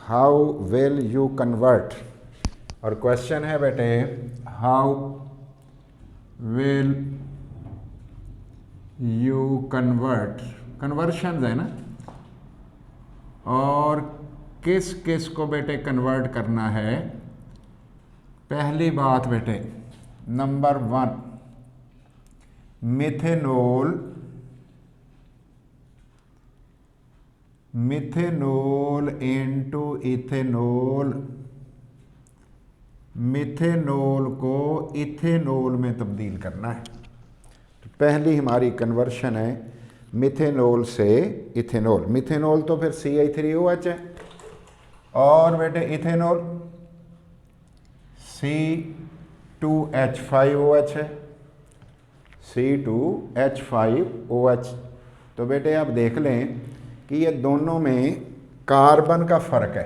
How will you convert, और question है बेटे how will you convert, conversion है ना, और किस किस को बेटे कन्वर्ट करना है। पहली बात बेटे number 1, methanol, methanol into ethanol, methanol को इथेनॉल में तब्दील करना है। तो पहली हमारी कन्वर्शन है मिथेनॉल से इथेनॉल। मिथेनॉल तो फिर CH3OH है, और बेटे इथेनॉल C2H5OH है, C2H5OH। तो बेटे आप देख लें कि ये दोनों में कार्बन का फ़र्क है।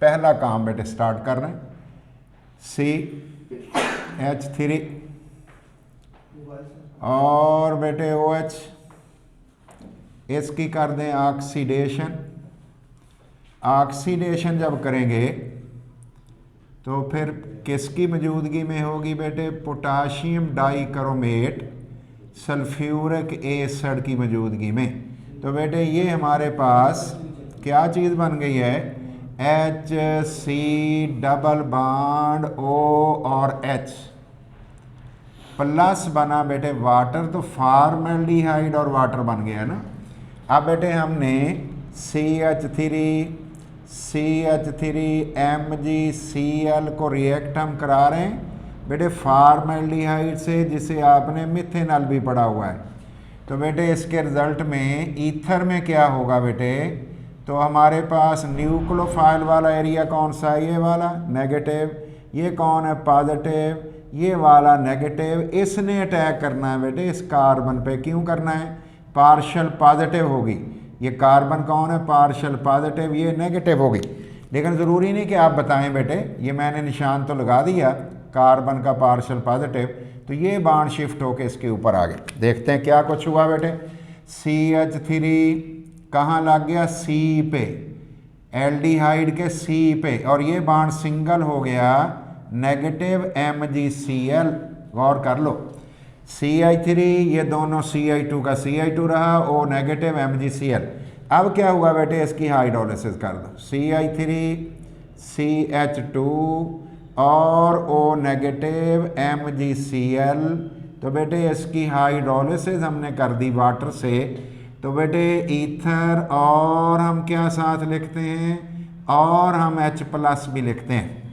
पहला काम बेटे स्टार्ट कर रहे हैं, CH3 और बेटे OH, इसकी कर दें ऑक्सीडेशन। ऑक्सीडेशन जब करेंगे तो फिर किसकी मौजूदगी में होगी बेटे, पोटाशियम डाइक्रोमेट सल्फ्यूरिक एसिड की मौजूदगी में। तो बेटे ये हमारे पास क्या चीज़ बन गई है, HC डबल बॉन्ड O और H प्लस बना बेटे वाटर, तो फॉर्मल्डिहाइड और वाटर बन गया ना। अब बेटे हमने CH3MgCl को रिएक्ट हम करा रहे हैं बेटे फॉर्मल्डिहाइड से, जिसे आपने मिथेनॉल भी पढ़ा हुआ है। तो बेटे इसके रिजल्ट में ईथर में क्या होगा बेटे, तो हमारे पास न्यूक्लियोफाइल वाला एरिया कौन सा है, ये वाला नेगेटिव, ये कौन है पॉजिटिव, ये वाला नेगेटिव। इसने अटैक करना है बेटे इस कार्बन पे, क्यों करना है, पार्शियल पॉजिटिव होगी। ये कार्बन कौन है, पार्शियल पॉजिटिव, ये नेगेटिव होगी। लेकिन ज़रूरी नहीं कि आप बताएं बेटे, ये मैंने निशान तो लगा दिया कार्बन का पार्शियल पॉजिटिव, तो ये बॉन्ड शिफ्ट होके इसके ऊपर आ गए। देखते हैं क्या कुछ हुआ बेटे। CH3 कहाँ लग गया, C पे, एल्डिहाइड के C पे, और ये बॉन्ड सिंगल हो गया नेगेटिव MgCl। गौर कर लो, CH3 ये दोनों CH2 का CH2 रहा, O नेगेटिव MgCl। अब क्या हुआ बेटे, इसकी हाइड्रोलिसिस कर दो, CH3 CH2 और O नेगेटिव MgCl। तो बेटे इसकी हाइड्रोलिसिस हमने कर दी वाटर से। तो बेटे ईथर, और हम क्या साथ लिखते हैं, और हम H+ भी लिखते हैं।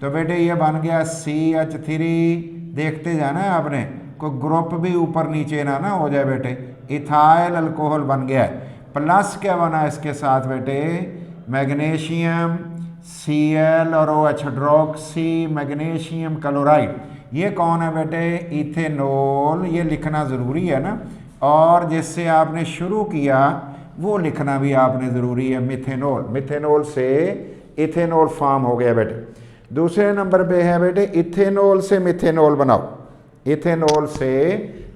तो बेटे ये बन गया CH3, देखते जाना है आपने, कोई ग्रुप भी ऊपर नीचे ना हो जाए बेटे। इथाइल अल्कोहल बन गया है, प्लस क्या बना इसके साथ बेटे, मैग्नीशियम Cl और OH हाइड्रोक्सी मैग्नीशियम क्लोराइड। ये कौन है बेटे, इथेनॉल। ये लिखना ज़रूरी है ना, और जिससे आपने शुरू किया वो लिखना भी आपने ज़रूरी है, मिथेनॉल। मिथेनॉल से इथेनॉल फॉर्म हो गया बेटे। दूसरे नंबर पे है बेटे इथेनॉल से मिथेनॉल बनाओ, इथेनॉल से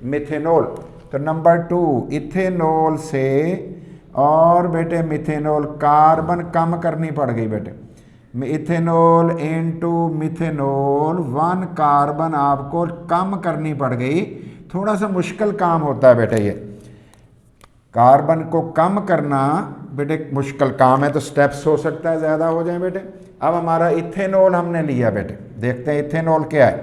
मिथेनॉल। तो नंबर 2 इथेनॉल से, और बेटे मिथेनॉल कार्बन कम करनी पड़ गई बेटे, इथेनॉल इनटू मिथेनॉल 1 कार्बन आपको कम करनी पड़ गई। थोड़ा सा मुश्किल काम होता है बेटे, ये कार्बन को कम करना बेटे मुश्किल काम है, तो स्टेप्स हो सकता है ज़्यादा हो जाए बेटे। अब हमारा इथेनॉल हमने लिया बेटे, देखते हैं इथेनॉल क्या है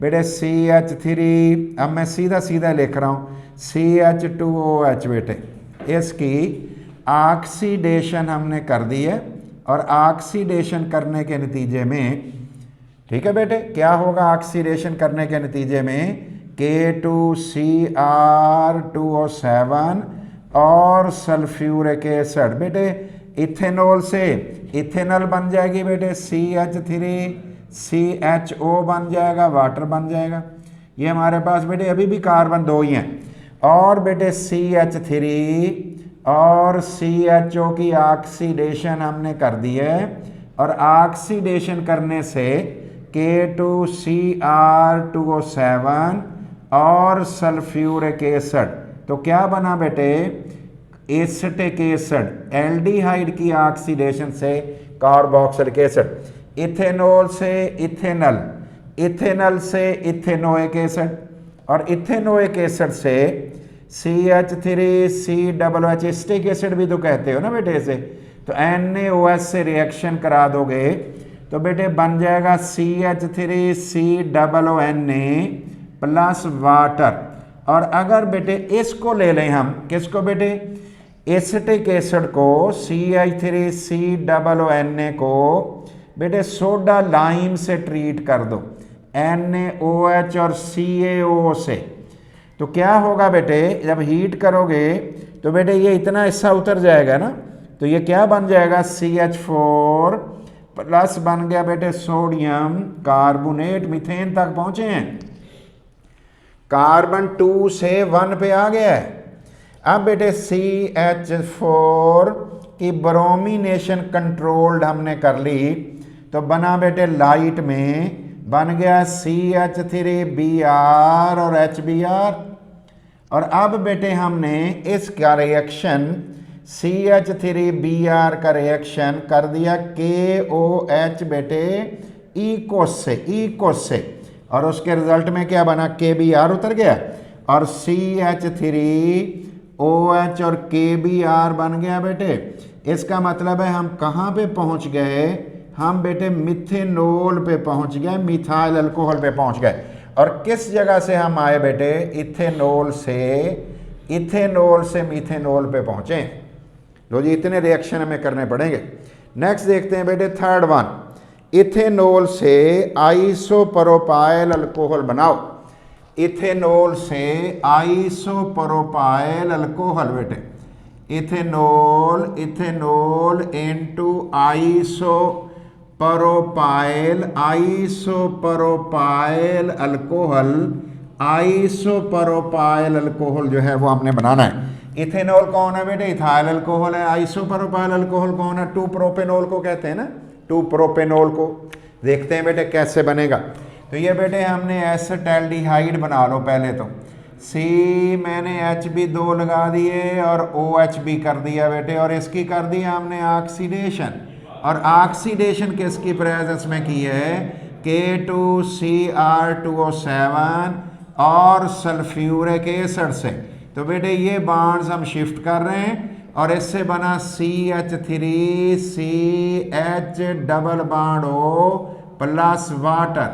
बेटे, CH3, अब मैं सीधा सीधा लिख रहा हूँ, CH2OH बेटे, इसकी ऑक्सीडेशन हमने कर दी है, और ऑक्सीडेशन करने के नतीजे में, ठीक है बेटे, क्या होगा ऑक्सीडेशन करने के नतीजे में, K2Cr2O7 और सल्फ्यूरिक एसिड बेटे इथेनॉल से इथेनॉल बन जाएगी बेटे, CH3CHO बन जाएगा, वाटर बन जाएगा। ये हमारे पास बेटे अभी भी कार्बन 2 ही हैं, और बेटे CH3 और CHO की ऑक्सीडेशन हमने कर दी है, और ऑक्सीडेशन करने से K2Cr2O7 और सल्फ्यूरिक एसिड, तो क्या बना बेटे, एसिटिक एसिड। एल्डिहाइड की ऑक्सीडेशन से कार्बोक्सिलिक एसिड। इथेनॉल से इथेनल, इथेनल से इथेनोइक एसिड, और इथेनोइक एसिड से CH3COOH स्टिक एसिड भी तो कहते हो ना बेटे इसे। तो NaOH से रिएक्शन करा दोगे तो बेटे बन जाएगा CH3COONA प्लस वाटर। और अगर बेटे इसको ले लें हम, किसको बेटे, एसिटिक एसिड को, CH3COONA को बेटे सोडा लाइम से ट्रीट कर दो NaOH और CaO से, तो क्या होगा बेटे, जब हीट करोगे तो बेटे ये इतना हिस्सा उतर जाएगा ना, तो ये क्या बन जाएगा, CH4 प्लस बन गया बेटे सोडियम कार्बोनेट। मीथेन तक पहुंचे हैं, कार्बन 2 से 1 पे आ गया है। अब बेटे CH4 की ब्रोमिनेशन कंट्रोल्ड हमने कर ली, तो बना बेटे लाइट में बन गया CH3Br और HBr। और अब बेटे हमने इसका रिएक्शन CH3Br का रिएक्शन कर दिया KOH बेटे इकोस से, और उसके रिजल्ट में क्या बना, KBr उतर गया, और CH3OH और KBr बन गया बेटे। इसका मतलब है हम कहाँ पे पहुँच गए, हम बेटे मिथेनॉल पे पहुंच गए, मिथाइल अल्कोहल पे पहुंच गए। और किस जगह से हम आए बेटे, इथेनॉल से मिथेनॉल पे पहुंचे। लो जी, इतने रिएक्शन हमें करने पड़ेंगे। नेक्स्ट देखते हैं बेटे थर्ड वन, इथेनॉल से आइसोप्रोपाइल अल्कोहल बनाओ। इथेनॉल से आइसोप्रोपाइल अल्कोहल बेटे, इथेनॉल इनटू आइसोप्रोपाइल अल्कोहल जो है वो हमने बनाना है। इथेनॉल कौन है बेटे, इथाइल अल्कोहल है। आइसोप्रोपाइल अल्कोहल कौन है, 2 प्रोपेनॉल को कहते हैं ना, 2 प्रोपेनॉल को। देखते हैं बेटे कैसे बनेगा। तो ये बेटे हमने एसिटाल्डिहाइड बना लो पहले तो। मैंने Hb2 लगा दिए और OH भी कर दिया बेटे, और इसकी कर दी हमने ऑक्सीडेशन। और ऑक्सीडेशन किसकी प्रेजेंस में की है, K2Cr2O7 और सल्फ्यूरिक एसिड से। तो बेटे ये बॉन्ड्स हम शिफ्ट कर रहे हैं, और इससे बना CH3CH double bond O plus water,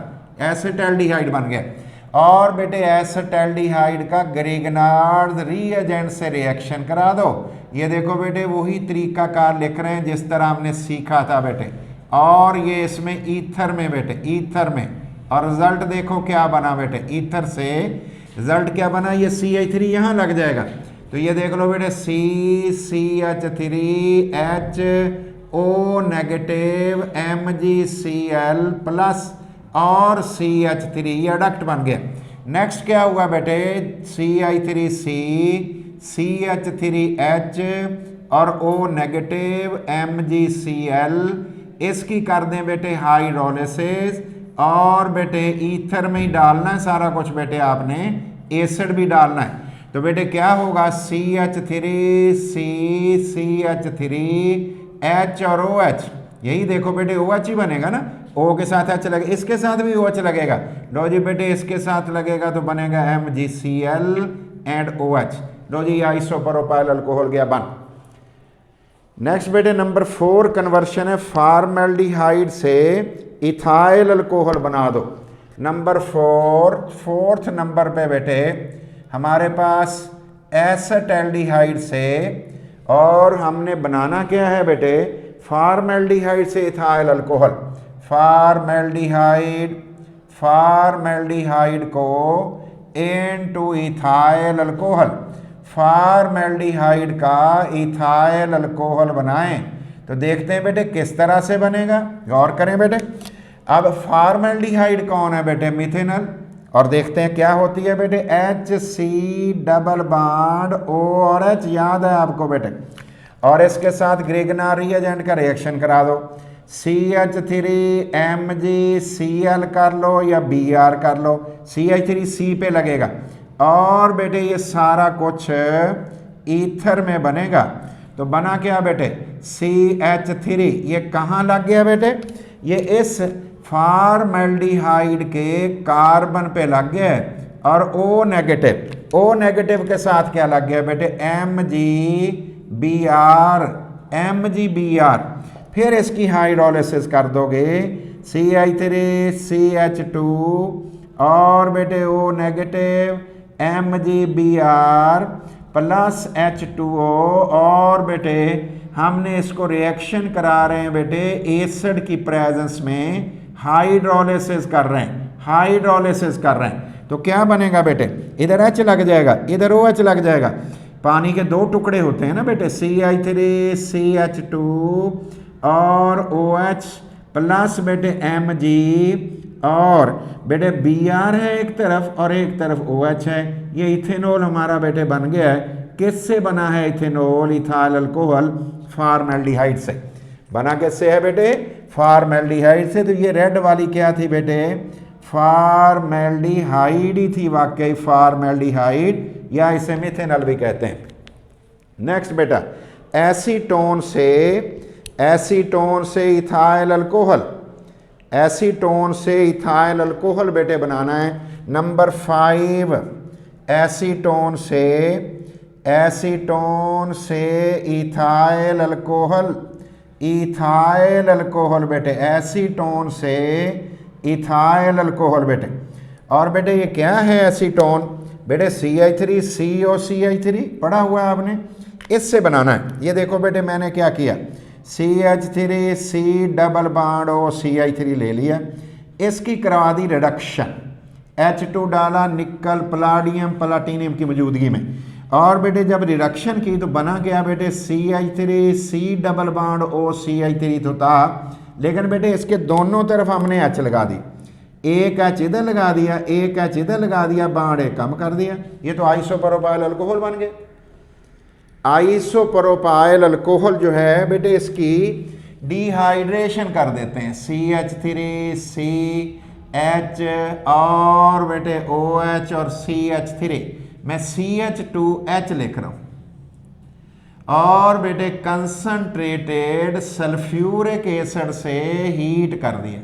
acetaldehyde बन गया। और बेटे एसिटाल्डिहाइड का ग्रिग्नार्ड रिएजेंट से रिएक्शन करा दो। ये देखो बेटे वही तरीकाकार लिख रहे हैं जिस तरह हमने सीखा था बेटे। और ये इसमें ईथर में बेटे, ईथर में, और रिजल्ट देखो क्या बना बेटे, ईथर से रिजल्ट क्या बना, ये CH3 यहाँ लग जाएगा। तो ये देख लो बेटे CH3HO नेगेटिव MgCl प्लस और CH3, ये अडक्ट बन गया। नेक्स्ट क्या हुआ बेटे, Ci3C CH3H और O नेगेटिव MgCl, इसकी कर दें बेटे हाइड्रोलिसिस। और बेटे ईथर में ही डालना है सारा कुछ बेटे, आपने एसिड भी डालना है। तो बेटे क्या होगा, CH3C CH3H और OH, यही देखो बेटे OH ही बनेगा ना, O के साथ H लगेगा, इसके साथ भी OH लगेगा। लो जी बेटे इसके साथ लगेगा तो बनेगा MgCl एंड OH। लो जी आइसोप्रोपाइल अल्कोहल गया बन। नेक्स्ट बेटे नंबर 4 कन्वर्शन है, फॉर्मेल्डिहाइड से इथाइल अल्कोहल बना दो। नंबर 4th नंबर पे बेटे हमारे पास एसिटाल्डिहाइड से, और हमने बनाना क्या है बेटे, फॉर्मेल्डिहाइड से इथाइल अल्कोहल। फॉर्मेल्डिहाइड को इनटू इथाइल अल्कोहल, फॉर्मेल्डिहाइड का इथाइल अल्कोहल बनाएं। तो देखते हैं बेटे किस तरह से बनेगा, गौर करें बेटे। अब फॉर्मेल्डिहाइड कौन है बेटे, मिथेनॉल, और देखते हैं क्या होती है बेटे, HC डबल बॉन्ड O और H, याद है आपको बेटे। और इसके साथ ग्रिग्नार्ड रिएजेंट का रिएक्शन करा दो, CH3MgCl कर लो या Br कर लो, CH3C पे लगेगा। और बेटे ये सारा कुछ ईथर में बनेगा। तो बना क्या बेटे, CH3, ये कहाँ लग गया बेटे, ये इस फॉर्मेल्डिहाइड के कार्बन पे लग गया है। और O नेगेटिव के साथ क्या लग गया बेटे, MgBr। फिर इसकी हाइड्रोलिसिस कर दोगे, CH3 CH2 और बेटे O negative MgBr plus H2O, और बेटे हमने इसको रिएक्शन करा रहे हैं बेटे एसिड की प्रेजेंस में, हाइड्रोलिसिस कर रहे हैं, तो क्या बनेगा बेटे, इधर H लग जाएगा, इधर OH लग जाएगा। पानी के दो टुकड़े होते हैं ना बेटे, CH3 CH2 और OH प्लस बेटे Mg, और बेटे Br है एक तरफ और एक तरफ OH है। ये इथेनॉल हमारा बेटे बन गया है। किससे बना है इथेनॉल, इथाइल अल्कोहल, फॉर्मेल्डिहाइड से बना। किससे है बेटे, फॉर्मेल्डिहाइड से। तो ये रेड वाली क्या थी बेटे, फॉर्मेल्डिहाइड ही थी, वाकई फॉर्मेल्डिहाइड, या इसे मिथेनॉल भी कहते हैं। नेक्स्ट बेटा, एसीटोन से इथाइल अल्कोहल, एसीटोन से इथाइल अल्कोहल बेटे बनाना है। नंबर 5, एसीटोन से इथाइल अल्कोहल बेटे, एसीटोन से इथाइल अल्कोहल बेटे। और बेटे ये क्या है एसीटोन बेटे, CH3 COCH3 पढ़ा हुआ है आपने, इससे बनाना है। ये देखो बेटे मैंने क्या किया, CH3 C double bond O CH3 ले लिया, इसकी करवा दी रिडक्शन, H2 डाला निकल प्लाटिनियम की मौजूदगी में। और बेटे जब रिडक्शन की तो बना क्या बेटे, CH3 C double bond O CH3 तो था, लेकिन बेटे इसके दोनों तरफ हमने H लगा दी, एक H इधर लगा दिया, एक H इधर लगा दिया, बॉन्ड एक कम कर दिया। ये तो आइसोप्रोपाइल अल्कोहल बन गए। आइसोप्रोपाइल अल्कोहल जो है बेटे इसकी डिहाइड्रेशन कर देते हैं, CH3 CH और बेटे OH और CH3, मैं CH2H लिख रहा हूँ। और बेटे कंसंट्रेटेड सल्फ्यूरिक एसिड से हीट कर दिए,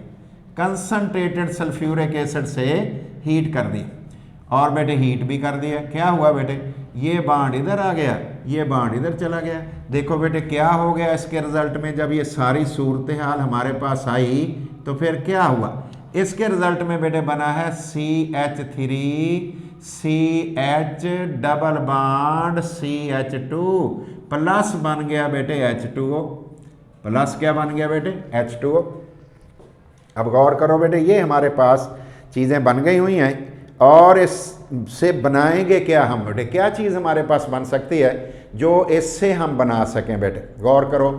कंसंट्रेटेड सल्फ्यूरिक एसिड से हीट कर दिए, और बेटे हीट भी कर दिया। क्या हुआ बेटे, ये बॉन्ड इधर आ गया, ये बॉन्ड इधर चला गया। देखो बेटे क्या हो गया इसके रिजल्ट में, जब ये सारी सूरत हाल हमारे पास आई तो फिर क्या हुआ, इसके रिजल्ट में बेटे बना है CH3 CH double bond CH2 plus बन गया बेटे H2O, प्लस क्या बन गया बेटे H2O। अब गौर करो बेटे, ये हमारे पास चीज़ें बन गई हुई हैं, और इससे बनाएंगे क्या हम बेटे, क्या चीज़ हमारे पास बन सकती है जो इससे हम बना सकें बेटे। गौर करो,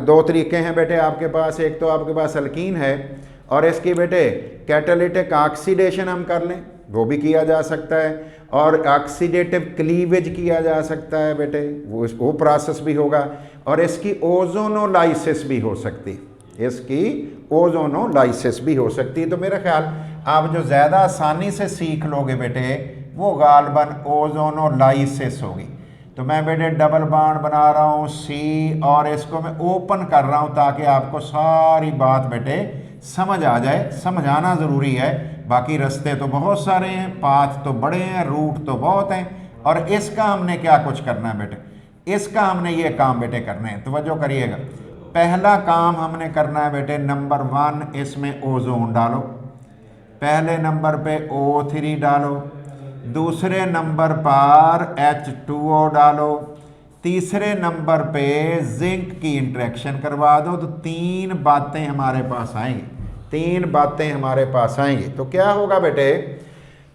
दो तरीके हैं बेटे आपके पास, एक तो आपके पास अल्कीन है और इसकी बेटे कैटालिटिक ऑक्सीडेशन हम कर लें, वो भी किया जा सकता है, और ऑक्सीडेटिव क्लीवेज किया जा सकता है बेटे, वो प्रोसेस भी होगा, और इसकी ओजोनोलाइसिस भी हो सकती है, इसकी ओजोनोलाइसिस भी हो सकती है। तो मेरा ख्याल आप जो ज़्यादा आसानी से सीख लोगे बेटे वो गालबन ओजोनोलाइसिस होगी। तो मैं बेटे डबल बॉन्ड बना रहा हूँ C, और इसको मैं ओपन कर रहा हूँ ताकि आपको सारी बात बेटे समझ आ जाए। समझाना ज़रूरी है, बाकी रास्ते तो बहुत सारे हैं, पाथ तो बड़े हैं, रूट तो बहुत हैं, और इसका हमने क्या कुछ करना है बेटे, इसका हमने ये काम बेटे करने हैं। तवज्जो करिएगा, पहला काम हमने करना है बेटे, नंबर 1 इसमें ओजोन डालो, पहले नंबर पे O3 डालो, दूसरे नंबर पर H2O डालो, तीसरे नंबर पे जिंक की इंटरेक्शन करवा दो। तो 3 बातें हमारे पास आएंगी, 3 बातें हमारे पास आएंगी। तो क्या होगा बेटे,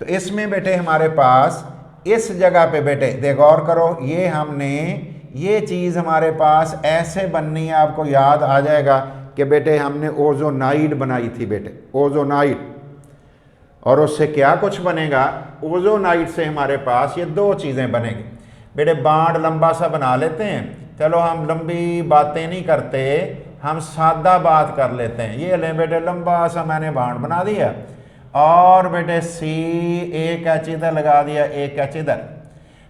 तो इसमें बेटे हमारे पास इस जगह पे बेटे देख गौर करो, ये हमने ये चीज़ हमारे पास ऐसे बननी है, आपको याद आ जाएगा कि बेटे हमने ओजोनाइड बनाई थी बेटे, ओजोनाइड, और उससे क्या कुछ बनेगा, ओजोनाइड से हमारे पास ये 2 चीज़ें बनेंगी बेटे। बांड लंबा सा बना लेते हैं, चलो हम लंबी बातें नहीं करते, हम सादा बात कर लेते हैं। ये लें बेटे लंबा सा मैंने बांड बना दिया, और बेटे C एक H इधर लगा दिया, एक H इधर।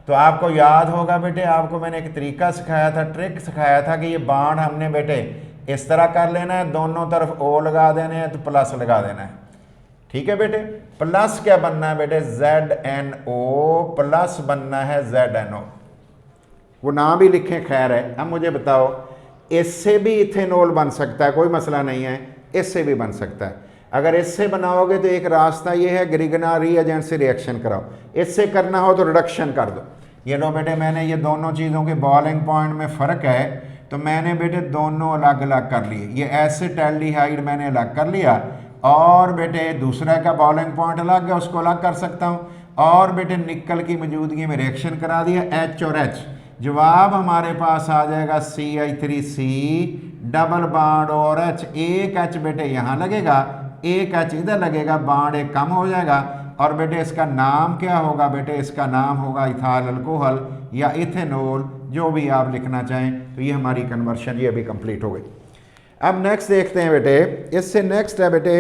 तो आपको याद होगा बेटे, आपको मैंने एक तरीका सिखाया था, ट्रिक सिखाया था कि ये बाण हमने बेटे इस तरह कर लेना है, दोनों तरफ ओ लगा देने हैं तो प्लस लगा देना है। ठीक है बेटे, प्लस क्या बनना है बेटे, ZNO प्लस बनना है ZNO। वो ना भी लिखें खैर है। अब मुझे बताओ, इससे भी इथेनॉल बन सकता है, कोई मसला नहीं है, इससे भी बन सकता है। अगर इससे बनाओगे तो एक रास्ता ये है, ग्रिगना रीएजेंट से रिएक्शन कराओ। इससे करना हो तो रिडक्शन कर दो। ये लो बेटे, मैंने ये दोनों चीज़ों के बॉइलिंग पॉइंट में फ़र्क है, तो मैंने बेटे दोनों अलग अलग कर लिए। ये एसिटाल्डिहाइड मैंने अलग कर लिया, और बेटे दूसरा का बॉइलिंग पॉइंट अलग है, उसको अलग कर सकता हूँ। और बेटे निकल की मौजूदगी में रिएक्शन करा दिया, H और H, जवाब हमारे पास आ जाएगा CH3C डबल बॉन्ड और H। एक H बेटे यहाँ लगेगा, एक H इधर लगेगा, बॉन्ड एक कम हो जाएगा। और बेटे इसका नाम क्या होगा बेटे, इसका नाम होगा इथाइल अल्कोहल या इथेनॉल, जो भी आप लिखना चाहें। तो ये हमारी कन्वर्शन ये अभी कंप्लीट हो गई। अब नेक्स्ट देखते हैं बेटे, इससे नेक्स्ट है बेटे,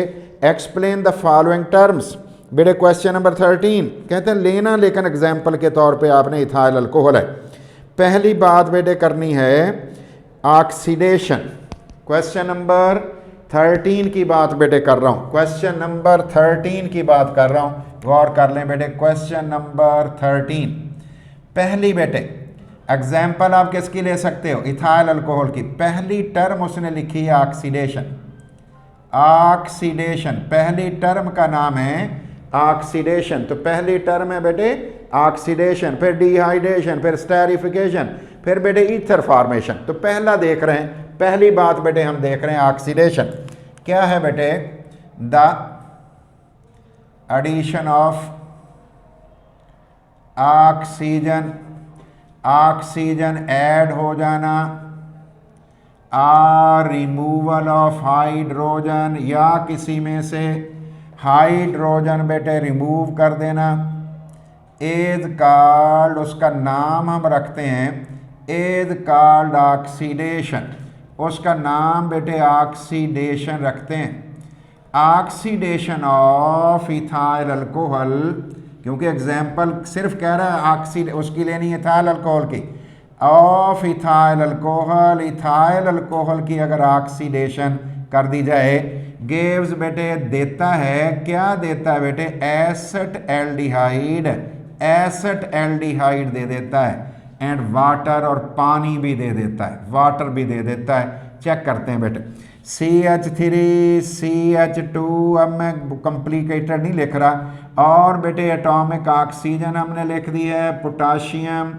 एक्सप्लेन द फॉलोइंग टर्म्स। बेटे क्वेश्चन नंबर 13 कहते हैं लेना, लेकिन एग्जाम्पल के तौर पे आपने इथाइल अल्कोहल है। पहली बात बेटे करनी है ऑक्सीडेशन। क्वेश्चन नंबर 13 की बात बेटे कर रहा हूँ, क्वेश्चन नंबर 13 की बात कर रहा हूँ, गौर कर लें बेटे। क्वेश्चन नंबर 13, पहली बेटे एग्जाम्पल आप किसकी ले सकते हो, इथाइल अल्कोहल की। पहली टर्म उसने लिखी है ऑक्सीडेशन। ऑक्सीडेशन, पहली टर्म का नाम है ऑक्सीडेशन। तो पहली टर्म है बेटे ऑक्सीडेशन, फिर डिहाइड्रेशन, फिर स्टेरिफिकेशन, फिर बेटे ईथर फॉर्मेशन। तो पहला देख रहे हैं, पहली बात बेटे हम देख रहे हैं ऑक्सीडेशन। क्या है बेटे, the addition of oxygen, oxygen add हो जाना, और रिमूवल ऑफ हाइड्रोजन, या किसी में से हाइड्रोजन बेटे रिमूव कर देना, इज कॉल्ड, उसका नाम हम रखते हैं इज कॉल्ड ऑक्सीडेशन। उसका नाम बेटे ऑक्सीडेशन रखते हैं, ऑक्सीडेशन ऑफ इथाइल अल्कोहल। क्योंकि एग्जाम्पल सिर्फ कह रहा है ऑक्सी, उसकी लेनी है इथाइल अल्कोहल की, of ethyl alcohol. Ethyl alcohol की अगर ऑक्सीडेशन कर दी जाए, गिव्स बेटे देता है, क्या देता है बेटे, एसिड एल्डिहाइड, एसिड एल्डिहाइड दे देता है, एंड वाटर, और पानी भी दे देता है, वाटर भी दे देता है। चेक करते हैं बेटे, CH3 CH2, अब मैं कॉम्प्लिकेटेड नहीं लिख रहा। और बेटे एटॉमिक ऑक्सीजन हमने लिख दी है, पोटाशियम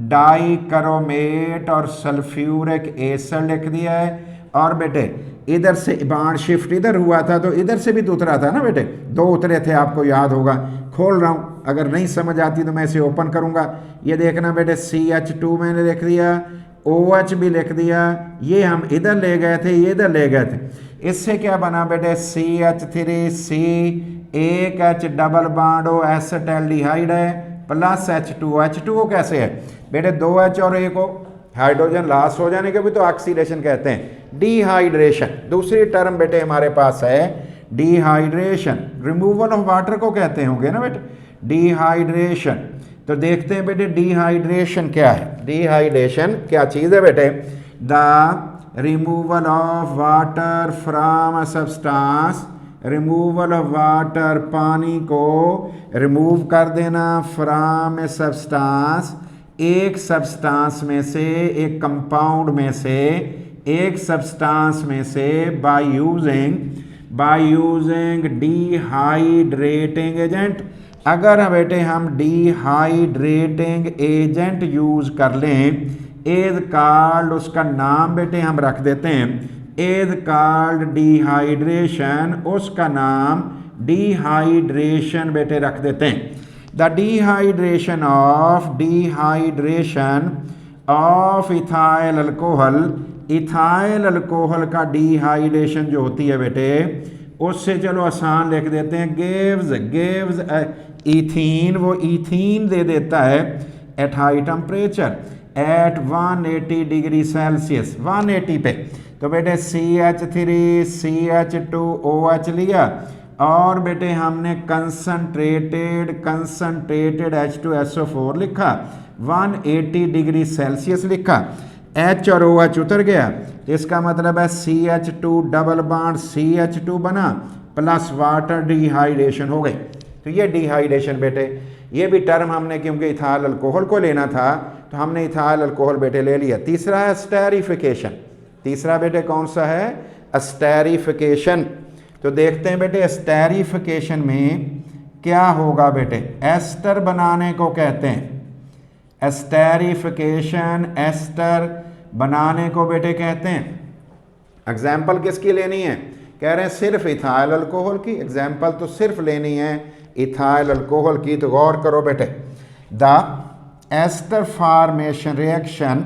डाइक्रोमेट और सल्फ्यूरिक एसिड लिख दिया है। और बेटे इधर से बाण शिफ्ट इधर हुआ था, तो इधर से भी तो उतरा था ना बेटे, दो उतरे थे, आपको याद होगा। खोल रहा हूँ, अगर नहीं समझ आती तो मैं इसे ओपन करूँगा। ये देखना बेटे, CH2 मैंने लिख दिया, OH भी लिख दिया, ये हम इधर ले गए थे, ये इधर ले गए थे। इससे क्या बना बेटे, CH3C, एक H double bond O, acetaldehyde है, प्लस H2O। H2O कैसे है बेटे, 2H और एक O, हाइड्रोजन लास्ट हो जाने के भी तो ऑक्सीडेशन कहते हैं। डिहाइड्रेशन, दूसरी टर्म बेटे हमारे पास है डिहाइड्रेशन, रिमूवल ऑफ वाटर को कहते होंगे ना बेटे, डिहाइड्रेशन। तो देखते हैं बेटे डिहाइड्रेशन क्या है। डिहाइड्रेशन क्या चीज़ है बेटे, the removal of water from a substance, removal of water, पानी को रिमूव कर देना, फ्रॉम ए सब्सटेंस, एक सब्सटेंस में से, एक कंपाउंड में से, एक सब्सटेंस में से, बाय यूजिंग डिहाइड्रेटिंग एजेंट। अगर बेटे हम डिहाइड्रेटिंग एजेंट यूज कर लें, इज कॉल्ड, उसका नाम बेटे हम रख देते हैं इज कॉल्ड डिहाइड्रेशन, उसका नाम डिहाइड्रेशन बेटे रख देते हैं। The dehydration of ethyl alcohol, ethyl alcohol का डिहाइड्रेशन जो होती है बेटे, उससे चलो आसान लिख देते हैं, गिव्स इथीन, वो इथीन दे देता है at high temperature, at 180 degree Celsius, 180 पे। तो बेटे CH3 CH2 OH लिया, और बेटे हमने कंसंट्रेटेड H2SO4 लिखा, 180 डिग्री सेल्सियस लिखा, H और OH उतर गया, तो इसका मतलब है CH2 डबल बॉन्ड CH2 बना प्लस वाटर डिहाइड्रेशन हो गई। तो ये डिहाइड्रेशन बेटे, ये भी टर्म हमने क्योंकि इथाइल अल्कोहल को लेना था तो हमने इथाइल अल्कोहल बेटे ले लिया। तीसरा है स्टेरिफिकेशन। तीसरा बेटे कौन सा है? स्टेरिफिकेशन। तो देखते हैं बेटे स्टेरिफिकेशन में क्या होगा बेटे। एस्टर बनाने को कहते हैं स्टेरिफिकेशन, एस्टर बनाने को बेटे कहते हैं। एग्जाम्पल किसकी लेनी है? कह रहे हैं सिर्फ इथाइल अल्कोहल की। एग्जाम्पल तो सिर्फ लेनी है इथाइल अल्कोहल की। तो गौर करो बेटे, the ester formation reaction,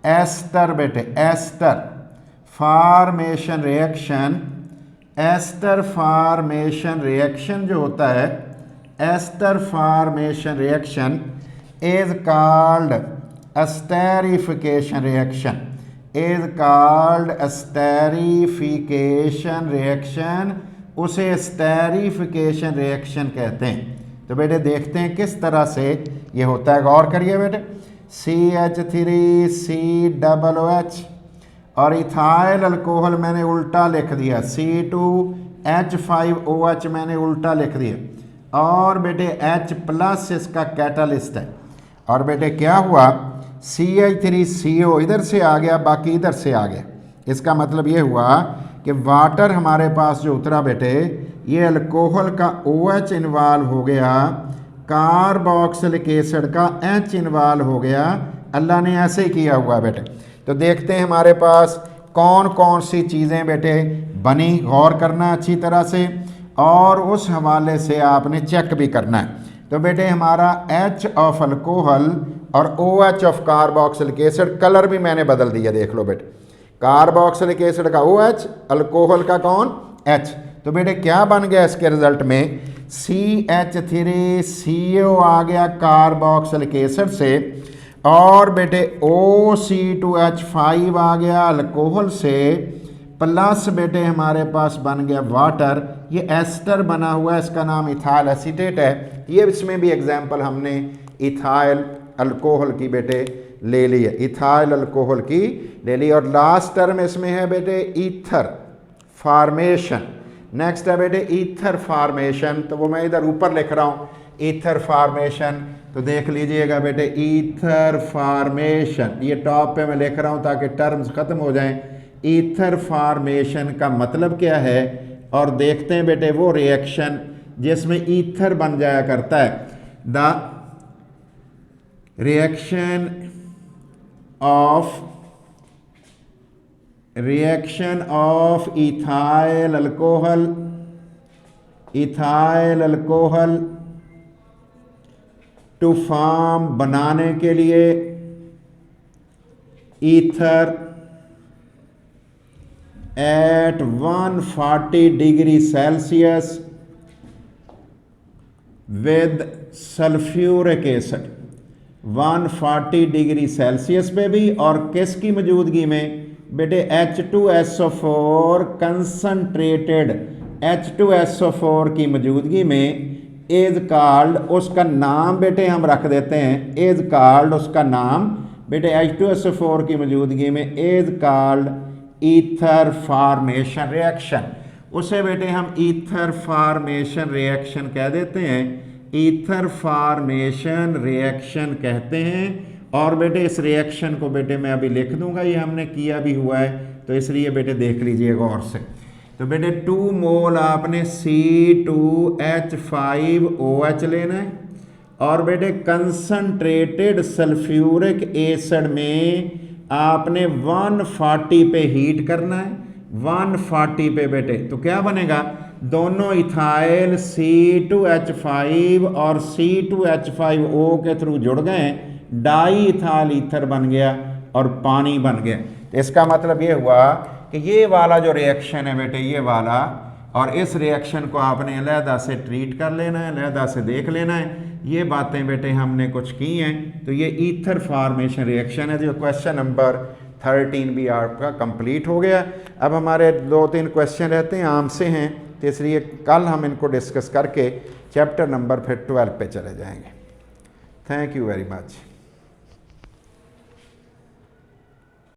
ester बेटे ester formation reaction, ester formation reaction जो होता है, ester formation reaction is called esterification reaction, is called esterification reaction. उसे स्टेरिफिकेशन रिएक्शन कहते हैं। तो बेटे देखते हैं किस तरह से ये होता है। गौर करिए बेटे, CH3COOH और इथाइल अल्कोहल मैंने उल्टा लिख दिया, C2H5OH मैंने उल्टा लिख दिया, और बेटे H प्लस इसका कैटालिस्ट है। और बेटे क्या हुआ, CH3CO इधर से आ गया, बाकी इधर से आ गया। इसका मतलब ये हुआ कि वाटर हमारे पास जो उतरा बेटे, ये अल्कोहल का OH इन्वॉल्व हो गया, कार्बोक्सिलिक एसिड का H इन्वॉल्व हो गया। अल्लाह ने ऐसे ही किया हुआ बेटे। तो देखते हैं हमारे पास कौन कौन सी चीज़ें बेटे बनी। गौर करना अच्छी तरह से, और उस हवाले से आपने चेक भी करना है। तो बेटे हमारा H ऑफ अल्कोहल और OH of carboxylic acid, colour भी मैंने बदल दिया, देख लो बेटे, कार्बोक्सिलिक एसिड का OH, अल्कोहल का कौन? H। तो बेटे क्या बन गया इसके रिजल्ट में? CH3CO आ गया कार्बोक्सिलिक एसिड से, और बेटे OC2H5 आ गया अल्कोहल से, प्लस बेटे हमारे पास बन गया वाटर। ये एस्टर बना हुआ है, इसका नाम इथाइल एसीटेट है। ये इसमें भी एग्जाम्पल हमने इथाइल अल्कोहल की बेटे ले ली है, इथाइल अल्कोहल की ले ली। और लास्ट टर्म इसमें है बेटे ईथर फॉर्मेशन। नेक्स्ट है बेटे ईथर फॉर्मेशन, तो वो मैं इधर ऊपर लिख रहा हूँ ईथर फॉर्मेशन। तो देख लीजिएगा बेटे ईथर फॉर्मेशन, ये टॉप पे मैं लिख रहा हूँ ताकि टर्म्स खत्म हो जाएं। ईथर फॉर्मेशन का मतलब क्या है, और देखते हैं बेटे वो रिएक्शन जिसमें ईथर बन जाया करता है। The reaction of ethyl alcohol to form बनाने के लिए ether at 140 degree Celsius with sulphuric acid, 140 degree Celsius पे भी, और किसकी मौजूदगी में बेटे? H2SO4 कंसनट्रेटेड H2SO4 की मौजूदगी में इज कॉल्ड, उसका नाम बेटे हम रख देते हैं इज कॉल्ड, उसका नाम बेटे H2SO4 की मौजूदगी में is called ether formation reaction. उसे बेटे हम ईथर फॉर्मेशन रिएक्शन कह देते हैं, ईथर फॉर्मेशन रिएक्शन कहते हैं। और बेटे इस रिएक्शन को बेटे मैं अभी लिख दूंगा, ये हमने किया भी हुआ है, तो इसलिए बेटे देख लीजिए गौर से। तो बेटे 2 मोल आपने C2H5OH लेना है, और बेटे कंसनट्रेटेड सल्फ्यूरिक एसिड में आपने 140 पे हीट करना है, 140 पे बेटे। तो क्या बनेगा? दोनों इथाइल C2H5 और C2H5O के थ्रू जुड़ गए हैं, डाई इथाइल ईथर बन गया और पानी बन गया। इसका मतलब ये हुआ कि ये वाला जो रिएक्शन है बेटे, ये वाला, और इस रिएक्शन को आपने अलहदा से ट्रीट कर लेना है, अलहदा से देख लेना है। ये बातें बेटे हमने कुछ की हैं। तो ये ईथर फॉर्मेशन रिएक्शन है। जो क्वेश्चन नंबर 13 भी आपका कंप्लीट हो गया। अब हमारे 2-3 क्वेश्चन रहते हैं, आम से हैं, तो इसलिए कल हम इनको डिस्कस करके चैप्टर नंबर फिर 12 पे चले जाएंगे। Thank you very much.